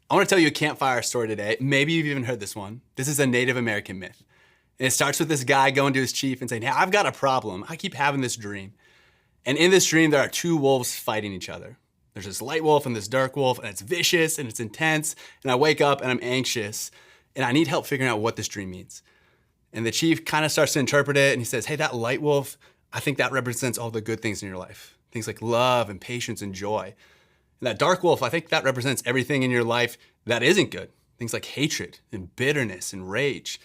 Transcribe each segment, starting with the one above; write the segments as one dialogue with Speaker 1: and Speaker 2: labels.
Speaker 1: I want to tell you a campfire story today. Maybe you've even heard this one. This is a Native American myth. And it starts with this guy going to his chief and saying, hey, I've got a problem. I keep having this dream. And in this dream, there are two wolves fighting each other. There's this light wolf and this dark wolf, and it's vicious and it's intense. And I wake up and I'm anxious and I need help figuring out what this dream means. And the chief kind of starts to interpret it and he says, hey, that light wolf, I think that represents all the good things in your life. Things like love and patience and joy. And that dark wolf, I think that represents everything in your life that isn't good. Things like hatred and bitterness and rage.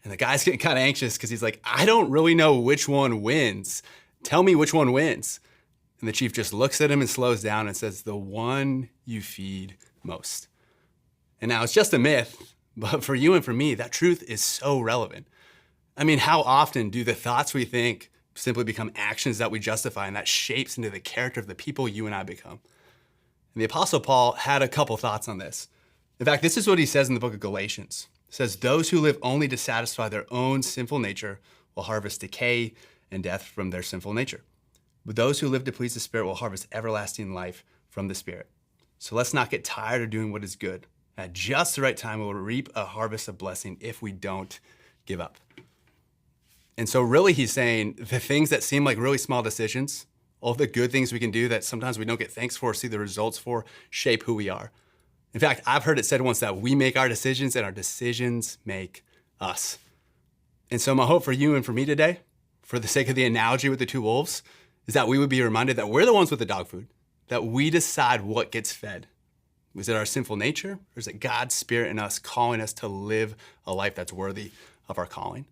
Speaker 1: And the guy's getting kind of anxious because he's like, I don't really know which one wins. Tell me which one wins. And the chief just looks at him and slows down and says, the one you feed most. And now it's just a myth, but for you and for me, that truth is so relevant. I mean, how often do the thoughts we think simply become actions that we justify, and that shapes into the character of the people you and I become? And the Apostle Paul had a couple thoughts on this. In fact, this is what he says in the book of Galatians. It says, those who live only to satisfy their own sinful nature will harvest decay and death from their sinful nature. But those who live to please the Spirit will harvest everlasting life from the Spirit. So let's not get tired of doing what is good. At just the right time, we'll reap a harvest of blessing if we don't give up. And so really he's saying the things that seem like really small decisions, all the good things we can do that sometimes we don't get thanks for, see the results for, shape who we are. In fact, I've heard it said once that we make our decisions and our decisions make us. And so my hope for you and for me today, for the sake of the analogy with the two wolves, is that we would be reminded that we're the ones with the dog food, that we decide what gets fed. Is it our sinful nature, or is it God's Spirit in us calling us to live a life that's worthy of our calling?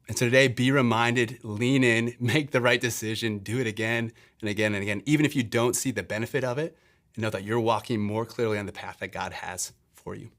Speaker 1: And so today, be reminded, lean in, make the right decision, do it again and again and again, even if you don't see the benefit of it, and know that you're walking more clearly on the path that God has for you.